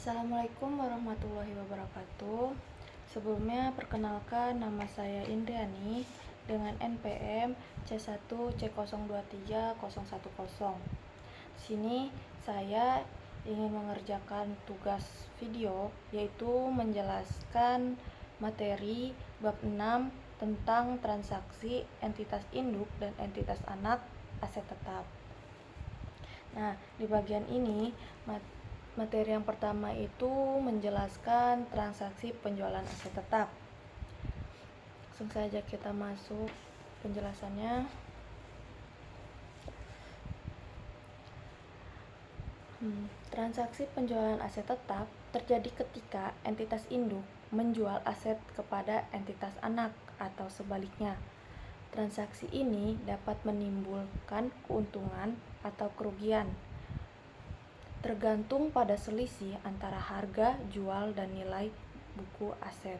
Assalamualaikum warahmatullahi wabarakatuh. Sebelumnya perkenalkan, nama saya Indriani dengan NPM C1C023010. Di sini saya ingin mengerjakan tugas video, yaitu menjelaskan materi bab 6 tentang transaksi entitas induk dan entitas anak aset tetap. Nah, di bagian ini materi yang pertama itu menjelaskan transaksi penjualan aset tetap. Langsung saja kita masuk penjelasannya. Transaksi penjualan aset tetap terjadi ketika entitas induk menjual aset kepada entitas anak atau sebaliknya. Transaksi ini dapat menimbulkan keuntungan atau kerugian, tergantung pada selisih antara harga jual dan nilai buku aset.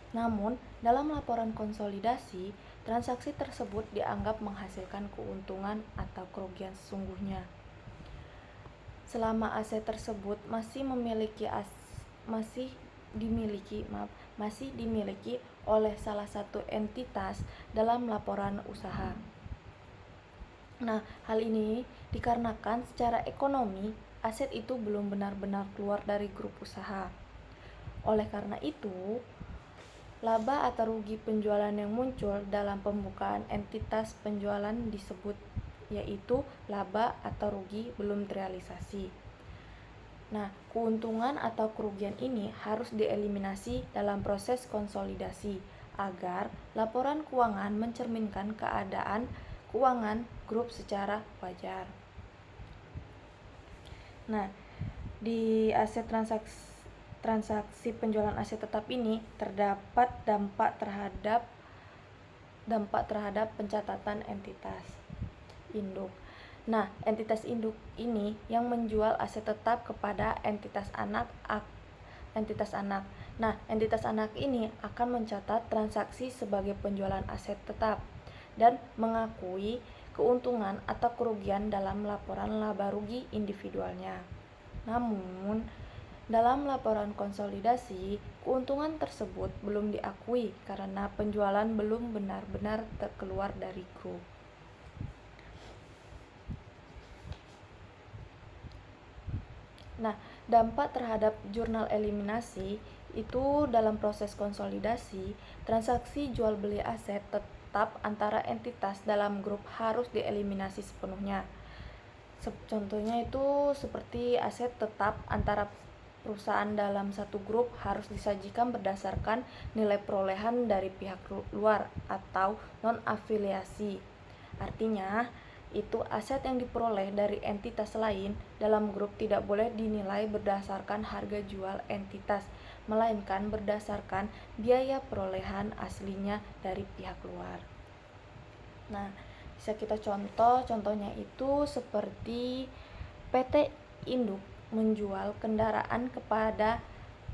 Namun dalam laporan konsolidasi, transaksi tersebut dianggap menghasilkan keuntungan atau kerugian sesungguhnya. Selama aset tersebut masih dimiliki oleh salah satu entitas dalam laporan usaha. Hal ini dikarenakan secara ekonomi aset itu belum benar-benar keluar dari grup usaha. Oleh karena itu, laba atau rugi penjualan yang muncul dalam pembukaan entitas penjualan disebut yaitu laba atau rugi belum terrealisasi. Keuntungan atau kerugian ini harus dieliminasi dalam proses konsolidasi agar laporan keuangan mencerminkan keadaan keuangan grup secara wajar. Di aset transaksi penjualan aset tetap ini terdapat dampak terhadap pencatatan entitas induk. Entitas induk ini yang menjual aset tetap kepada entitas anak. Entitas anak ini akan mencatat transaksi sebagai penjualan aset tetap dan mengakui keuntungan atau kerugian dalam laporan laba rugi individualnya. Namun, dalam laporan konsolidasi, keuntungan tersebut belum diakui karena penjualan belum benar-benar keluar dari grup. Dampak terhadap jurnal eliminasi itu dalam proses konsolidasi, transaksi jual beli aset tetap antara entitas dalam grup harus dieliminasi sepenuhnya. Contohnya itu seperti aset tetap antara perusahaan dalam satu grup harus disajikan berdasarkan nilai perolehan dari pihak luar atau non-afiliasi. Artinya, itu aset yang diperoleh dari entitas lain dalam grup tidak boleh dinilai berdasarkan harga jual entitas, melainkan berdasarkan biaya perolehan aslinya dari pihak luar. Bisa kita contohnya itu seperti PT Induk menjual kendaraan kepada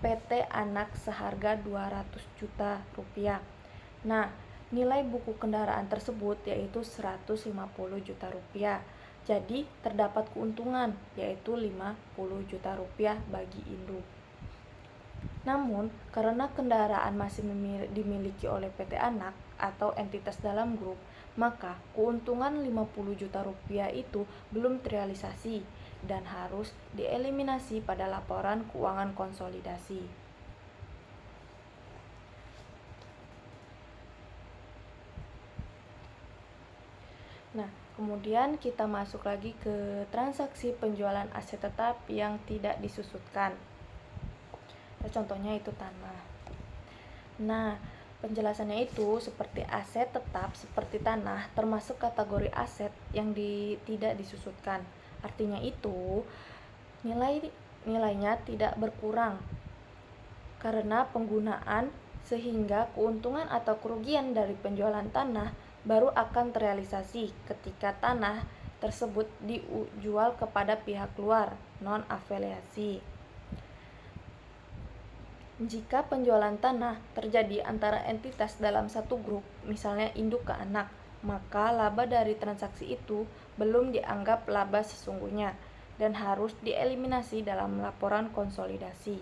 PT Anak seharga 200 juta rupiah. Nilai buku kendaraan tersebut yaitu 150 juta rupiah. Jadi terdapat keuntungan yaitu 50 juta rupiah bagi induk. Namun, karena kendaraan masih dimiliki oleh PT Anak atau entitas dalam grup, maka keuntungan 50 juta rupiah itu belum terrealisasi dan harus dieliminasi pada laporan keuangan konsolidasi. Kemudian kita masuk lagi ke transaksi penjualan aset tetap yang tidak disusutkan. Contohnya itu tanah. Penjelasannya itu seperti aset tetap seperti tanah termasuk kategori aset yang tidak disusutkan. Artinya itu nilainya tidak berkurang karena penggunaan, sehingga keuntungan atau kerugian dari penjualan tanah baru akan terrealisasi ketika tanah tersebut dijual kepada pihak luar non-afiliasi. Jika penjualan tanah terjadi antara entitas dalam satu grup, misalnya induk ke anak, maka laba dari transaksi itu belum dianggap laba sesungguhnya dan harus dieliminasi dalam laporan konsolidasi.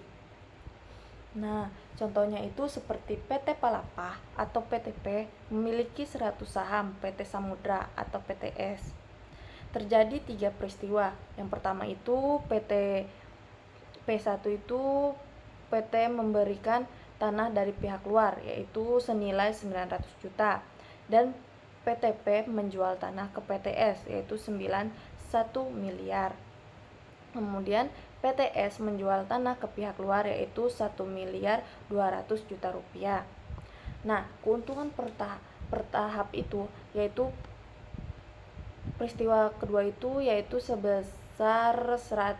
Nah, contohnya itu seperti PT Palapa atau PTP memiliki 100 saham PT Samudra atau PTS. Terjadi 3 peristiwa. Yang pertama itu P1 itu PT memberikan tanah dari pihak luar yaitu senilai 900 juta dan PTP menjual tanah ke PTS yaitu 1 miliar. Kemudian PTS menjual tanah ke pihak luar yaitu 1 miliar 200 juta rupiah. Nah, keuntungan per tahap itu yaitu peristiwa kedua itu yaitu sebesar 100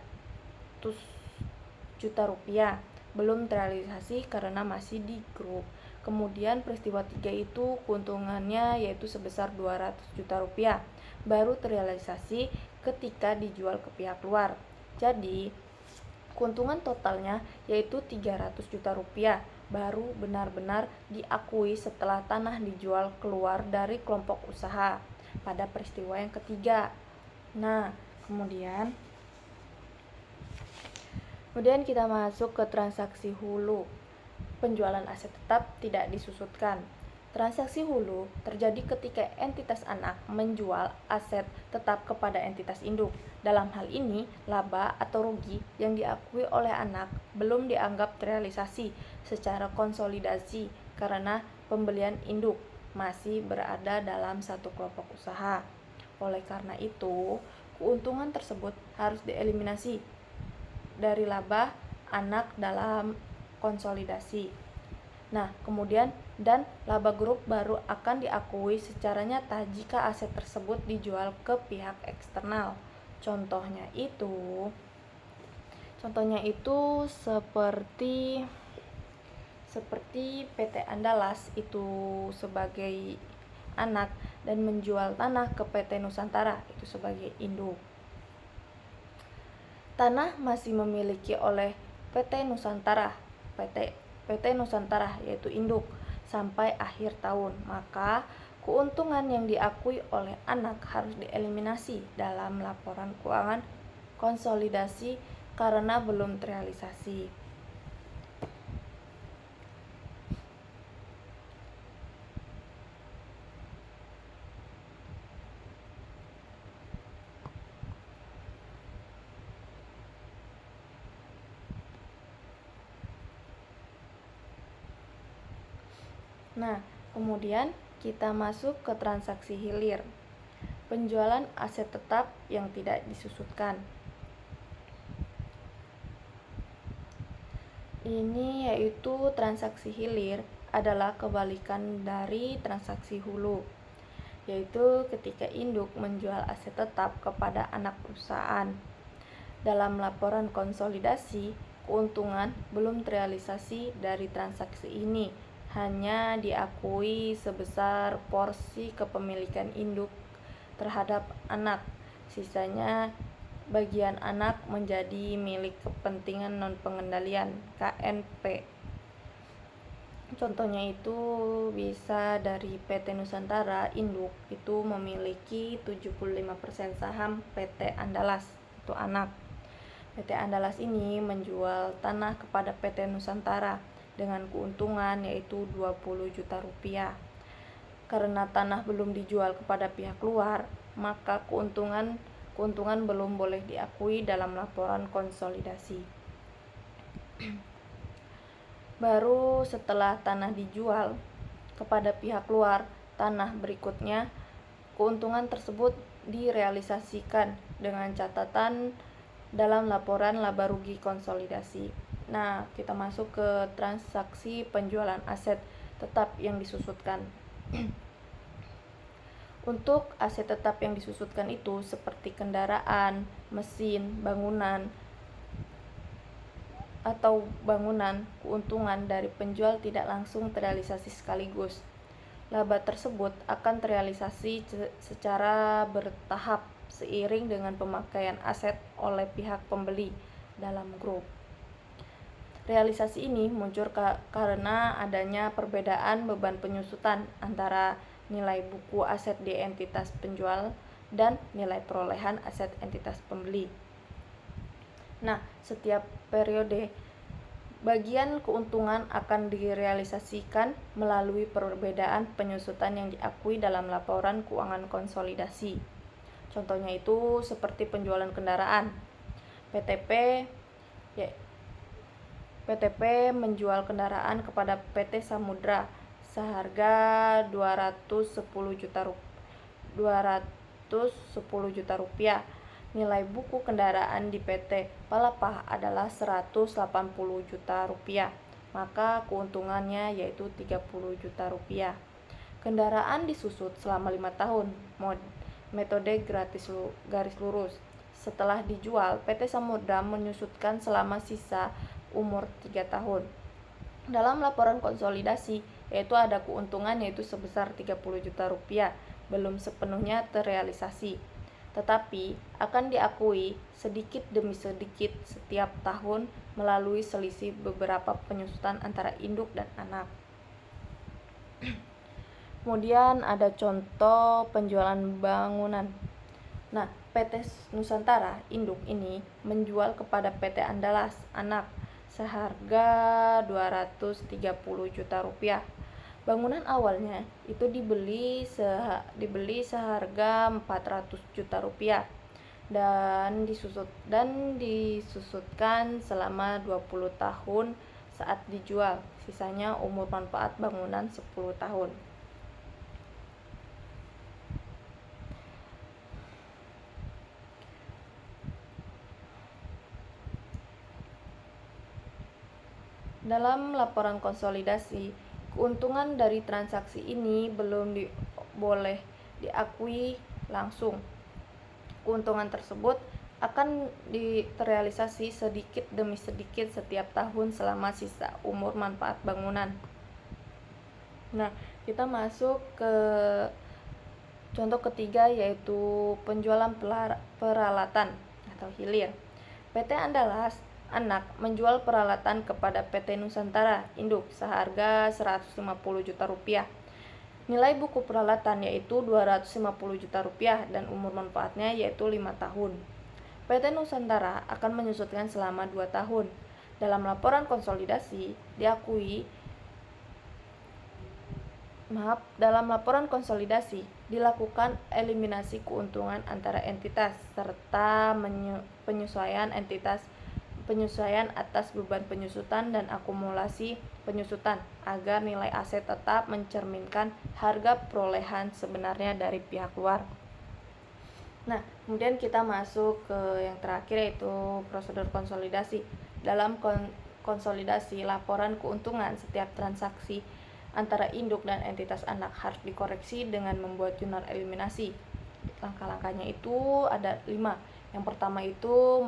juta rupiah, belum terrealisasi karena masih di grup. Kemudian peristiwa 3 itu keuntungannya yaitu sebesar 200 juta rupiah, baru terrealisasi ketika dijual ke pihak luar. Jadi, keuntungan totalnya yaitu 300 juta rupiah, baru benar-benar diakui setelah tanah dijual keluar dari kelompok usaha pada peristiwa yang ketiga. Nah, kemudian kita masuk ke transaksi hulu. Penjualan aset tetap tidak disusutkan. Transaksi hulu terjadi ketika entitas anak menjual aset tetap kepada entitas induk. Dalam hal ini, laba atau rugi yang diakui oleh anak belum dianggap terrealisasi secara konsolidasi karena pembelian induk masih berada dalam satu kelompok usaha. Oleh karena itu, keuntungan tersebut harus dieliminasi dari laba anak dalam konsolidasi. Nah, kemudian dan laba grup baru akan diakui secara nyata jika aset tersebut dijual ke pihak eksternal. Contohnya itu seperti PT Andalas itu sebagai anak dan menjual tanah ke PT Nusantara itu sebagai induk. Tanah masih memiliki oleh PT Nusantara yaitu induk sampai akhir tahun, maka keuntungan yang diakui oleh anak harus dieliminasi dalam laporan keuangan konsolidasi karena belum terrealisasi. Nah, kemudian kita masuk ke transaksi hilir. Penjualan aset tetap yang tidak disusutkan. Ini yaitu transaksi hilir adalah kebalikan dari transaksi hulu, yaitu ketika induk menjual aset tetap kepada anak perusahaan. Dalam laporan konsolidasi, keuntungan belum terrealisasi dari transaksi ini, hanya diakui sebesar porsi kepemilikan induk terhadap anak. Sisanya bagian anak menjadi milik kepentingan non-pengendalian KNP. Contohnya itu bisa dari PT Nusantara induk itu memiliki 75% saham PT Andalas itu anak. PT Andalas ini menjual tanah kepada PT Nusantara dengan keuntungan yaitu 20 juta rupiah. Karena tanah belum dijual kepada pihak luar, maka keuntungan belum boleh diakui dalam laporan konsolidasi. Baru setelah tanah dijual kepada pihak luar, tanah berikutnya, keuntungan tersebut direalisasikan dengan catatan dalam laporan laba rugi konsolidasi. Nah, kita masuk ke transaksi penjualan aset tetap yang disusutkan. Untuk aset tetap yang disusutkan itu seperti kendaraan, mesin, bangunan, keuntungan dari penjual tidak langsung terrealisasi sekaligus. Laba tersebut akan terrealisasi secara bertahap seiring dengan pemakaian aset oleh pihak pembeli dalam grup. Realisasi ini muncul karena adanya perbedaan beban penyusutan antara nilai buku aset di entitas penjual dan nilai perolehan aset entitas pembeli. Nah, setiap periode bagian keuntungan akan direalisasikan melalui perbedaan penyusutan yang diakui dalam laporan keuangan konsolidasi. Contohnya itu seperti penjualan kendaraan. PTP menjual kendaraan kepada PT Samudra seharga 210 juta rupiah. Nilai buku kendaraan di PT Palapa adalah 180 juta rupiah, maka keuntungannya yaitu 30 juta rupiah. Kendaraan disusut selama 5 tahun, metode garis lurus. Setelah dijual, PT Samudra menyusutkan selama sisa umur 3 tahun. Dalam laporan konsolidasi, yaitu ada keuntungan yaitu sebesar 30 juta rupiah, belum sepenuhnya terrealisasi, tetapi akan diakui sedikit demi sedikit setiap tahun melalui selisih beberapa penyusutan antara induk dan anak. Kemudian ada contoh penjualan bangunan. Nah, PT Nusantara induk ini menjual kepada PT Andalas anak seharga 230 juta rupiah. Bangunan awalnya itu dibeli seharga 400 juta rupiah dan disusutkan selama 20 tahun saat dijual. Sisanya umur manfaat bangunan 10 tahun. Dalam laporan konsolidasi, keuntungan dari transaksi ini belum boleh diakui langsung. Keuntungan tersebut akan terrealisasi sedikit demi sedikit setiap tahun selama sisa umur manfaat bangunan. Nah, kita masuk ke contoh ketiga, yaitu penjualan peralatan atau hilir. PT Andalas anak menjual peralatan kepada PT Nusantara induk seharga 150 juta rupiah. Nilai buku peralatan yaitu 250 juta rupiah dan umur manfaatnya yaitu 5 tahun. PT Nusantara akan menyusutkan selama 2 tahun. Dalam laporan konsolidasi dalam laporan konsolidasi dilakukan eliminasi keuntungan antara entitas serta penyesuaian atas beban penyusutan dan akumulasi penyusutan agar nilai aset tetap mencerminkan harga perolehan sebenarnya dari pihak luar. Nah, kemudian kita masuk ke yang terakhir, yaitu prosedur konsolidasi. Dalam konsolidasi, laporan keuntungan setiap transaksi antara induk dan entitas anak harus dikoreksi dengan membuat jurnal eliminasi. Langkah-langkahnya itu ada 5. Yang pertama itu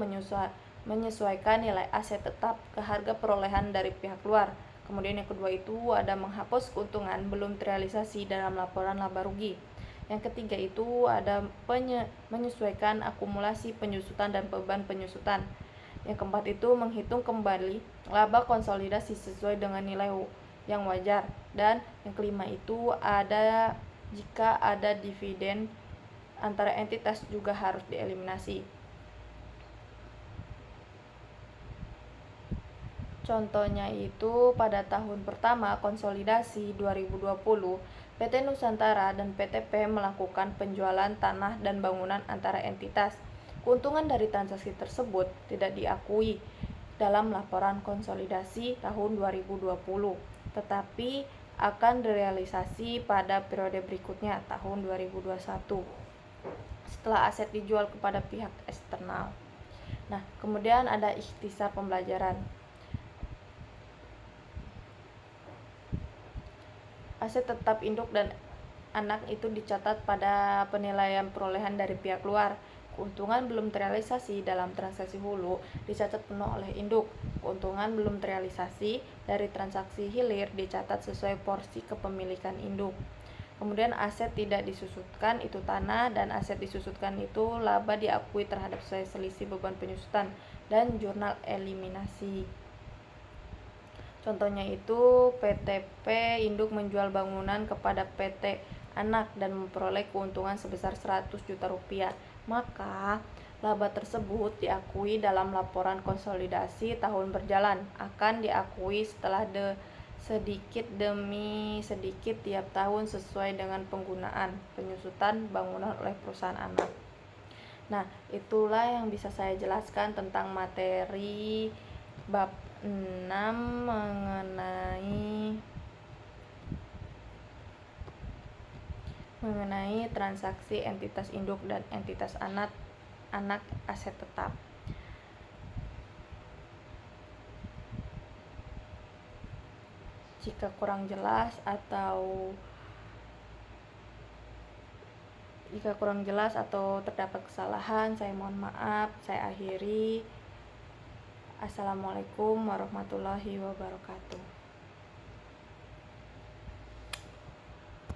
menyesuaikan nilai aset tetap ke harga perolehan dari pihak luar. Kemudian yang kedua itu ada menghapus keuntungan belum terrealisasi dalam laporan laba rugi. Yang ketiga itu ada menyesuaikan akumulasi penyusutan dan beban penyusutan. Yang keempat itu menghitung kembali laba konsolidasi sesuai dengan nilai yang wajar. Dan yang kelima itu ada jika ada dividen antara entitas juga harus dieliminasi. Contohnya itu pada tahun pertama konsolidasi 2020, PT Nusantara dan PTP melakukan penjualan tanah dan bangunan antara entitas. Keuntungan dari transaksi tersebut tidak diakui dalam laporan konsolidasi tahun 2020, tetapi akan direalisasi pada periode berikutnya tahun 2021 setelah aset dijual kepada pihak eksternal. Nah, kemudian ada ikhtisar pembelajaran. Aset tetap induk dan anak itu dicatat pada penilaian perolehan dari pihak luar. Keuntungan belum terrealisasi dalam transaksi hulu dicatat penuh oleh induk. Keuntungan belum terrealisasi dari transaksi hilir dicatat sesuai porsi kepemilikan induk. Kemudian aset tidak disusutkan itu tanah, dan aset disusutkan itu laba diakui terhadap selisih beban penyusutan dan jurnal eliminasi. Contohnya itu PTP induk menjual bangunan kepada PT anak dan memperoleh keuntungan sebesar 100 juta rupiah. Maka Laba tersebut diakui dalam laporan konsolidasi tahun berjalan, akan diakui setelah sedikit demi sedikit tiap tahun sesuai dengan penggunaan penyusutan bangunan oleh perusahaan anak. Nah, itulah yang bisa saya jelaskan tentang materi bab 6 mengenai transaksi entitas induk dan entitas anak aset tetap. Jika kurang jelas atau terdapat kesalahan, saya mohon maaf. Saya akhiri. Assalamualaikum warahmatullahi wabarakatuh.